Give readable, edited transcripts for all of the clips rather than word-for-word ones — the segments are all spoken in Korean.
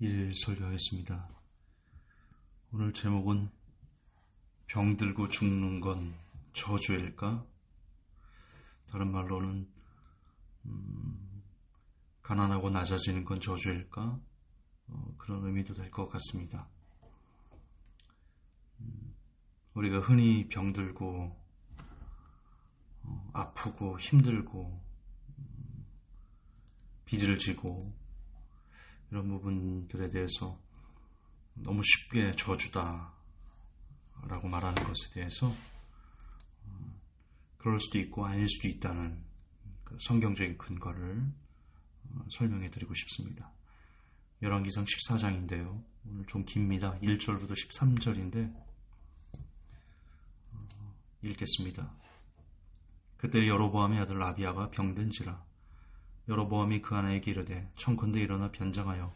1일 설교하겠습니다. 오늘 제목은 병들고 죽는 건 저주일까? 다른 말로는 가난하고 낮아지는 건 저주일까? 그런 의미도 될 것 같습니다. 우리가 흔히 병들고 아프고 힘들고 빚을 지고 이런 부분들에 대해서 너무 쉽게 저주다 라고 말하는 것에 대해서 그럴 수도 있고 아닐 수도 있다는 성경적인 근거를 설명해 드리고 싶습니다. 열왕기상 14장인데요. 오늘 좀 깁니다. 1절부터 13절인데 읽겠습니다. 그때 여로보암의 아들 아비야가 병든지라 여로보암이 그 아내에게 이르되 청컨대 일어나 변장하여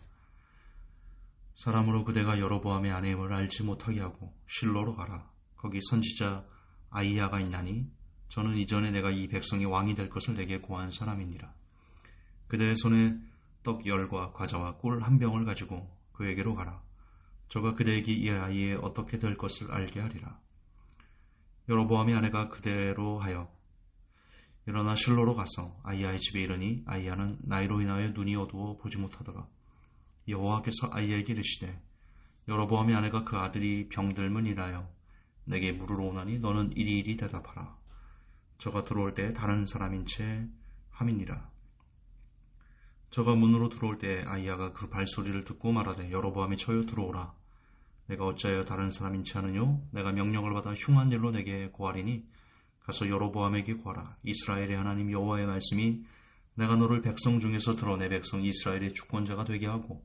사람으로 그대가 여로보암의 아내임을 알지 못하게 하고 실로로 가라. 거기 선지자 아이야가 있나니 저는 이전에 내가 이 백성의 왕이 될 것을 내게 고한 사람이니라. 그대의 손에 떡 10과 과자와 꿀 1병을 가지고 그에게로 가라. 저가 그대에게 이 아이의 어떻게 될 것을 알게 하리라. 여로보암의 아내가 그대로 하여 일어나 실로로 가서 아이야의 집에 이르니 아이야는 나이로 인하여 눈이 어두워 보지 못하더라. 여호와께서 아이야에게 이르시되 여로보암의 아내가 그 아들이 병들면 인하여 내게 물으러 오나니 너는 이리이리 대답하라. 저가 들어올 때 다른 사람인 채 함이니라. 저가 문으로 들어올 때 아이야가 그 발소리를 듣고 말하되 여로보암이 저여 들어오라. 내가 어찌하여 다른 사람인 채 하느뇨? 내가 명령을 받아 흉한 일로 내게 고하리니 가서 여로보암에게 고하라. 이스라엘의 하나님 여호와의 말씀이 내가 너를 백성 중에서 들어 내 백성 이스라엘의 주권자가 되게 하고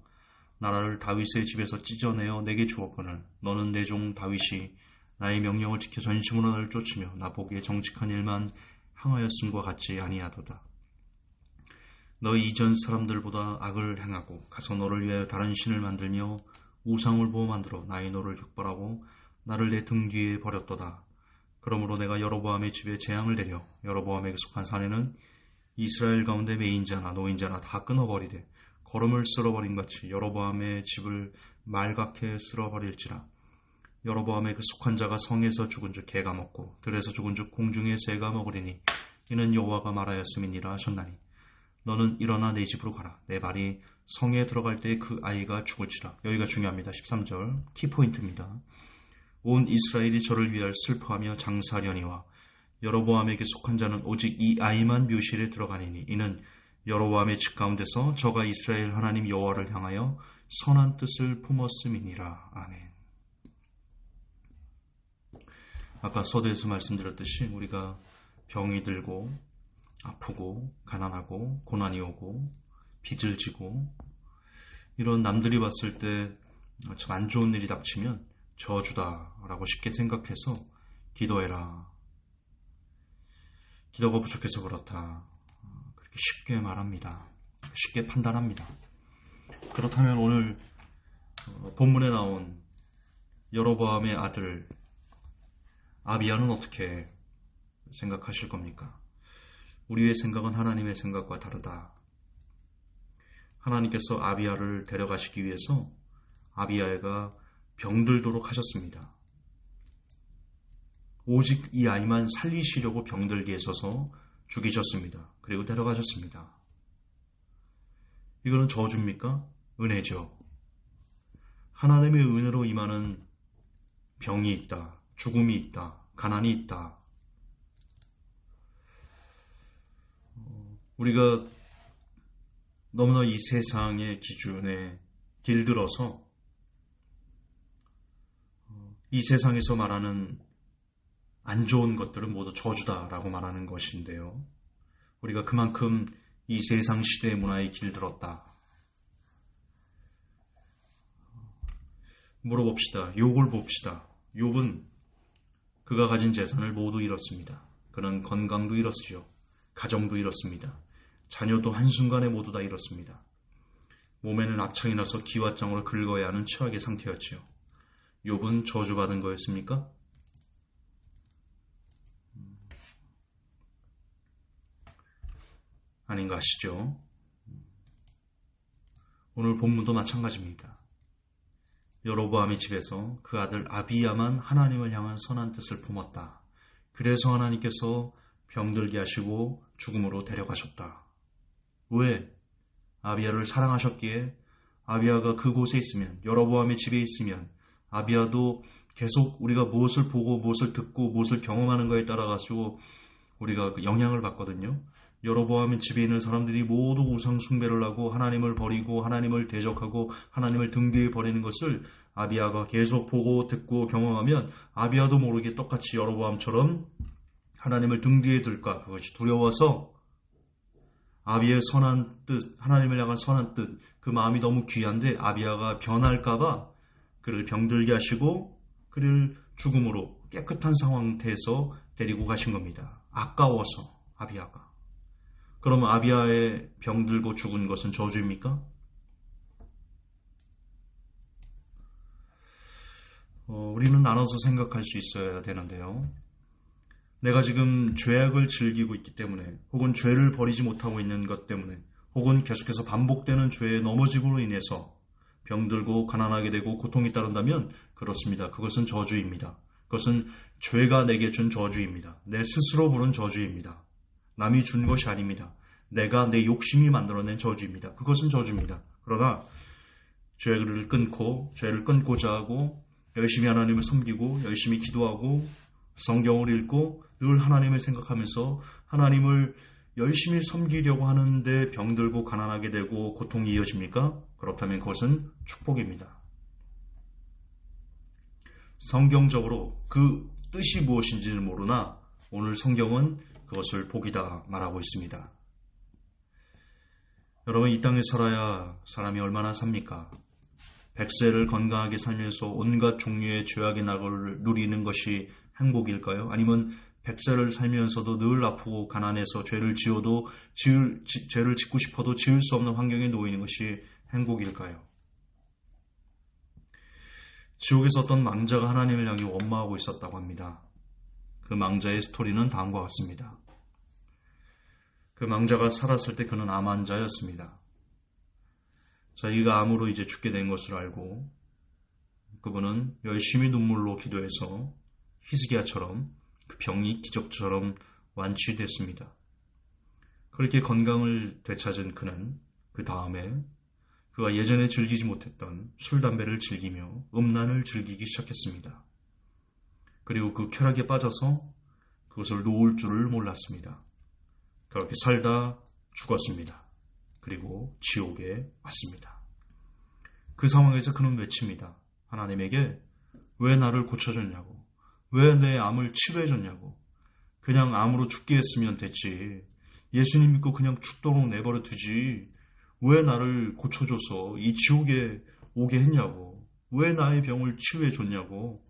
나라를 다윗의 집에서 찢어내어 내게 주었거늘 너는 내 종 다윗이 나의 명령을 지켜 전심으로 나를 쫓으며 나 보기에 정직한 일만 행하였음과 같지 아니하도다. 너희 이전 사람들보다 악을 행하고 가서 너를 위하여 다른 신을 만들며 우상을 보호 만들어 나의 노를 격발하고 나를 내 등 뒤에 버렸도다. 그러므로 내가 여로보암의 집에 재앙을 내려 여로보암에게 속한 사내는 이스라엘 가운데 매인자나 노인자나 다 끊어버리되 거름을 쓸어버린 같이 여로보암의 집을 말갛게 쓸어버릴지라. 여로보암의 그 속한 자가 성에서 죽은 즉 개가 먹고 들에서 죽은 즉 공중의 새가 먹으리니 이는 여호와가 말하였음이니라 하셨나니 너는 일어나 내 집으로 가라. 내 말이 성에 들어갈 때 그 아이가 죽을지라. 여기가 중요합니다. 13절 키포인트입니다. 온 이스라엘이 저를 위하여 슬퍼하며 장사하려니와 여로보암에게 속한 자는 오직 이 아이만 묘실에 들어가니니 이는 여로보암의 집 가운데서 저가 이스라엘 하나님 여호와를 향하여 선한 뜻을 품었음이니라. 아멘. 아까 서두에서 말씀드렸듯이 우리가 병이 들고 아프고 가난하고 고난이 오고 빚을 지고 이런 남들이 봤을 때 참 안 좋은 일이 닥치면 저주다라고 쉽게 생각해서 기도해라. 기도가 부족해서 그렇다. 그렇게 쉽게 말합니다. 쉽게 판단합니다. 그렇다면 오늘 본문에 나온 여로보암의 아들 아비야는 어떻게 생각하실 겁니까? 우리의 생각은 하나님의 생각과 다르다. 하나님께서 아비야를 데려가시기 위해서 아비야가 병들도록 하셨습니다. 오직 이 아이만 살리시려고 병들게 해서서 죽이셨습니다. 그리고 데려가셨습니다. 이거는 저주입니까? 은혜죠. 하나님의 은혜로 임하는 병이 있다. 죽음이 있다. 가난이 있다. 우리가 너무나 이 세상의 기준에 길들어서 이 세상에서 말하는 안 좋은 것들은 모두 저주다라고 말하는 것인데요. 우리가 그만큼 이 세상 시대의 문화에 길들었다. 물어봅시다. 욥을 봅시다. 욥은 그가 가진 재산을 모두 잃었습니다. 그는 건강도 잃었죠. 가정도 잃었습니다. 자녀도 한순간에 모두 다 잃었습니다. 몸에는 악창이 나서 기왓장으로 긁어야 하는 최악의 상태였지요. 욥은 저주받은 거였습니까? 아닌가 하시죠. 오늘 본문도 마찬가지입니다. 여로보암의 집에서 그 아들 아비야만 하나님을 향한 선한 뜻을 품었다. 그래서 하나님께서 병들게 하시고 죽음으로 데려가셨다. 왜? 아비야를 사랑하셨기에 아비야가 그곳에 있으면, 여로보암의 집에 있으면 아비야도 계속 우리가 무엇을 보고 무엇을 듣고 무엇을 경험하는 거에 따라 가지고 우리가 영향을 받거든요. 여로보암의 집에 있는 사람들이 모두 우상 숭배를 하고 하나님을 버리고 하나님을 대적하고 하나님을 등 뒤에 버리는 것을 아비야가 계속 보고 듣고 경험하면 아비야도 모르게 똑같이 여로보암처럼 하나님을 등 뒤에 둘까, 그것이 두려워서 아비의 선한 뜻, 하나님을 향한 선한 뜻, 그 마음이 너무 귀한데 아비야가 변할까봐 그를 병들게 하시고 그를 죽음으로 깨끗한 상태에서 데리고 가신 겁니다. 아까워서 아비야가. 그럼 아비야의 병들고 죽은 것은 저주입니까? 우리는 나눠서 생각할 수 있어야 되는데요. 내가 지금 죄악을 즐기고 있기 때문에, 혹은 죄를 버리지 못하고 있는 것 때문에, 혹은 계속해서 반복되는 죄의 넘어짐으로 인해서 병들고 가난하게 되고 고통이 따른다면 그렇습니다. 그것은 저주입니다. 그것은 죄가 내게 준 저주입니다. 내 스스로 부른 저주입니다. 남이 준 것이 아닙니다. 내가 내 욕심이 만들어낸 저주입니다. 그것은 저주입니다. 그러나 죄를 끊고자 하고 열심히 하나님을 섬기고 열심히 기도하고 성경을 읽고 늘 하나님을 생각하면서 하나님을 열심히 섬기려고 하는데 병들고 가난하게 되고 고통이 이어집니까? 그렇다면 그것은 축복입니다. 성경적으로 그 뜻이 무엇인지는 모르나 오늘 성경은 그것을 복이다 말하고 있습니다. 여러분, 이 땅에 살아야 사람이 얼마나 삽니까? 100세를 건강하게 살면서 온갖 종류의 죄악의 낙을 누리는 것이 행복일까요? 아니면 100세를 살면서도 늘 아프고 가난해서 죄를 짓고 싶어도 지을 수 없는 환경에 놓이는 것이 행복일까요? 지옥에서 어떤 망자가 하나님을 향해 원망하고 있었다고 합니다. 그 망자의 스토리는 다음과 같습니다. 그 망자가 살았을 때 그는 암 환자였습니다. 자기가 암으로 이제 죽게 된 것을 알고 그분은 열심히 눈물로 기도해서 히스기야처럼 그 병이 기적처럼 완치됐습니다. 그렇게 건강을 되찾은 그는 그 다음에 그가 예전에 즐기지 못했던 술, 담배를 즐기며 음란을 즐기기 시작했습니다. 그리고 그 쾌락에 빠져서 그것을 놓을 줄을 몰랐습니다. 그렇게 살다 죽었습니다. 그리고 지옥에 왔습니다. 그 상황에서 그는 외칩니다. 하나님에게 왜 나를 고쳐줬냐고, 왜 내 암을 치료해줬냐고, 그냥 암으로 죽게 했으면 됐지, 예수님 믿고 그냥 죽도록 내버려 두지, 왜 나를 고쳐줘서 이 지옥에 오게 했냐고, 왜 나의 병을 치유해줬냐고.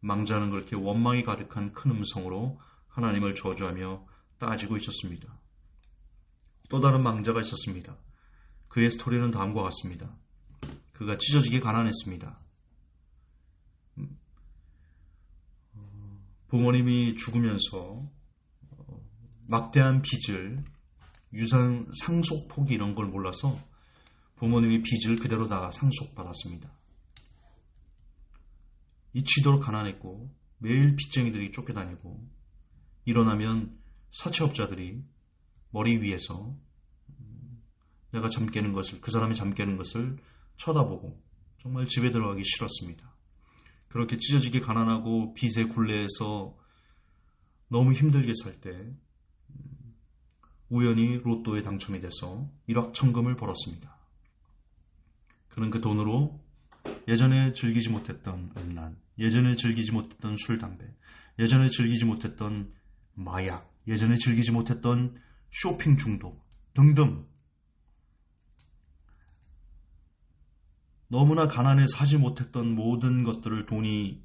망자는 그렇게 원망이 가득한 큰 음성으로 하나님을 저주하며 따지고 있었습니다. 또 다른 망자가 있었습니다. 그의 스토리는 다음과 같습니다. 그가 찢어지게 가난했습니다. 부모님이 죽으면서 막대한 빚을, 유산 상속 포기 이런 걸 몰라서 부모님이 빚을 그대로 다 상속받았습니다. 잊히도록 가난했고 매일 빚쟁이들이 쫓겨다니고 일어나면 사채업자들이 머리 위에서 내가 잠 깨는 것을, 그 사람이 잠 깨는 것을 쳐다보고 정말 집에 들어가기 싫었습니다. 그렇게 찢어지게 가난하고 빚의 굴레에서 너무 힘들게 살 때 우연히 로또에 당첨이 돼서 일확천금을 벌었습니다. 그는 그 돈으로 예전에 즐기지 못했던 음란, 예전에 즐기지 못했던 술, 담배, 예전에 즐기지 못했던 마약, 예전에 즐기지 못했던 쇼핑 중독 등등 너무나 가난해서 하지 못했던 모든 것들을 돈이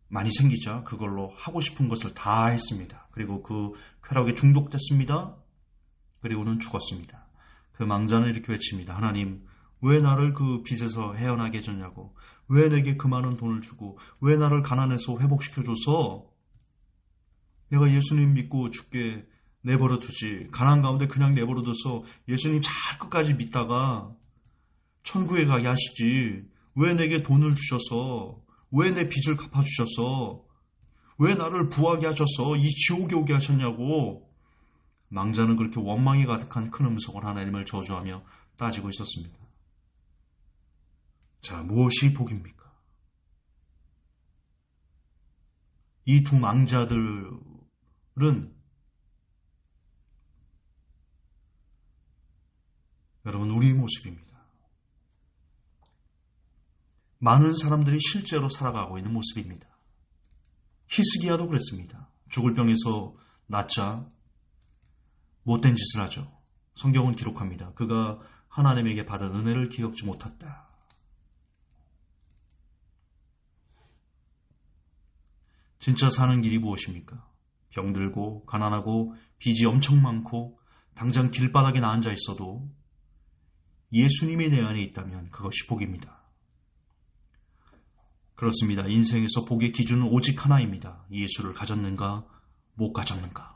많이 생기자 그걸로 하고 싶은 것을 다 했습니다. 그리고 그 쾌락에 중독됐습니다. 그리고는 죽었습니다. 그 망자는 이렇게 외칩니다. 하나님, 왜 나를 그 빚에서 헤어나게 해줬냐고, 왜 내게 그 많은 돈을 주고, 왜 나를 가난해서 회복시켜줘서 내가 예수님 믿고 죽게 내버려 두지, 가난 가운데 그냥 내버려 둬서 예수님 잘 끝까지 믿다가 천국에 가게 하시지. 왜 내게 돈을 주셔서, 왜 내 빚을 갚아주셔서, 왜 나를 부하게 하셔서 이 지옥에 오게 하셨냐고 망자는 그렇게 원망이 가득한 큰 음성으로 하나님을 저주하며 따지고 있었습니다. 자, 무엇이 복입니까? 이 두 망자들은 여러분 우리의 모습입니다. 많은 사람들이 실제로 살아가고 있는 모습입니다. 히스기야도 그랬습니다. 죽을 병에서 낫자 못된 짓을 하죠. 성경은 기록합니다. 그가 하나님에게 받은 은혜를 기억지 못했다. 진짜 사는 길이 무엇입니까? 병들고 가난하고 빚이 엄청 많고 당장 길바닥에 앉아 있어도 예수님이 내 안에 있다면 그것이 복입니다. 그렇습니다. 인생에서 복의 기준은 오직 하나입니다. 예수를 가졌는가 못 가졌는가.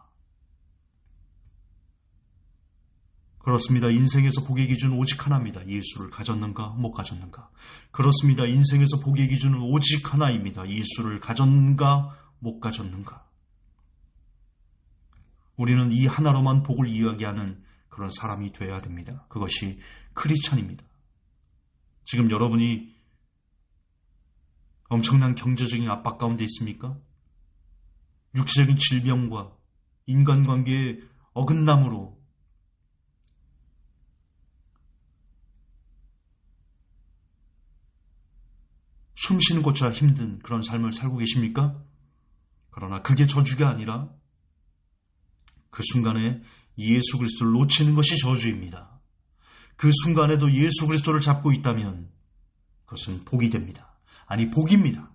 그렇습니다. 인생에서 복의 기준은 오직 하나입니다. 예수를 가졌는가 못 가졌는가. 그렇습니다. 인생에서 복의 기준은 오직 하나입니다. 예수를 가졌는가 못 가졌는가. 우리는 이 하나로만 복을 이야기하는 그런 사람이 되어야 됩니다. 그것이 크리스찬입니다. 지금 여러분이 엄청난 경제적인 압박 가운데 있습니까? 육체적인 질병과 인간관계의 어긋남으로 숨쉬는 것조차 힘든 그런 삶을 살고 계십니까? 그러나 그게 저주가 아니라 그 순간에 예수 그리스도를 놓치는 것이 저주입니다. 그 순간에도 예수 그리스도를 잡고 있다면 그것은 복이 됩니다. 아니 복입니다.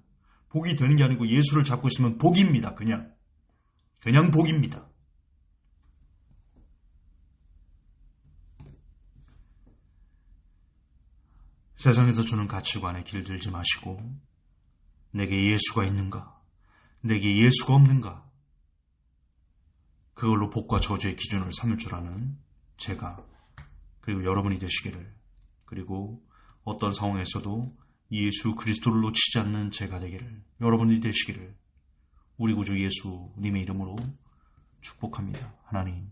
복이 되는 게 아니고 예수를 잡고 있으면 복입니다. 그냥 복입니다. 세상에서 주는 가치관에 길들지 마시고 내게 예수가 있는가? 내게 예수가 없는가? 그걸로 복과 저주의 기준을 삼을 줄 아는 제가 그리고 여러분이 되시기를, 그리고 어떤 상황에서도 예수 그리스도를 놓치지 않는 제가 되기를, 여러분이 되시기를 우리 구주 예수님의 이름으로 축복합니다. 하나님,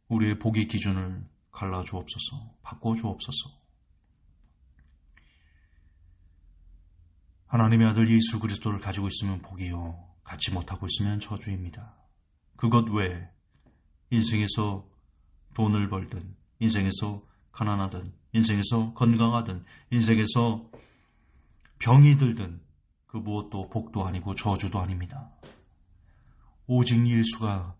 우리의 복의 기준을 갈라주옵소서, 바꿔주옵소서. 하나님의 아들 예수 그리스도를 가지고 있으면 복이요, 갖지 못하고 있으면 저주입니다. 그것 외에 인생에서 돈을 벌든, 인생에서 가난하든, 인생에서 건강하든, 인생에서 병이 들든 그 무엇도 복도 아니고 저주도 아닙니다. 오직 예수를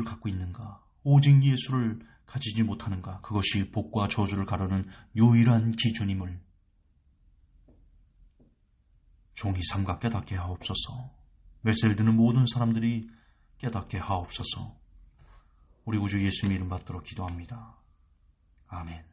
갖고 있는가, 오직 예수를 가지지 못하는가, 그것이 복과 저주를 가르는 유일한 기준임을 종이 삼가 깨닫게 하옵소서. 메시지를 듣는 모든 사람들이 깨닫게 하옵소서. 우리 구주 예수님 이름 받들어 기도합니다. 아멘.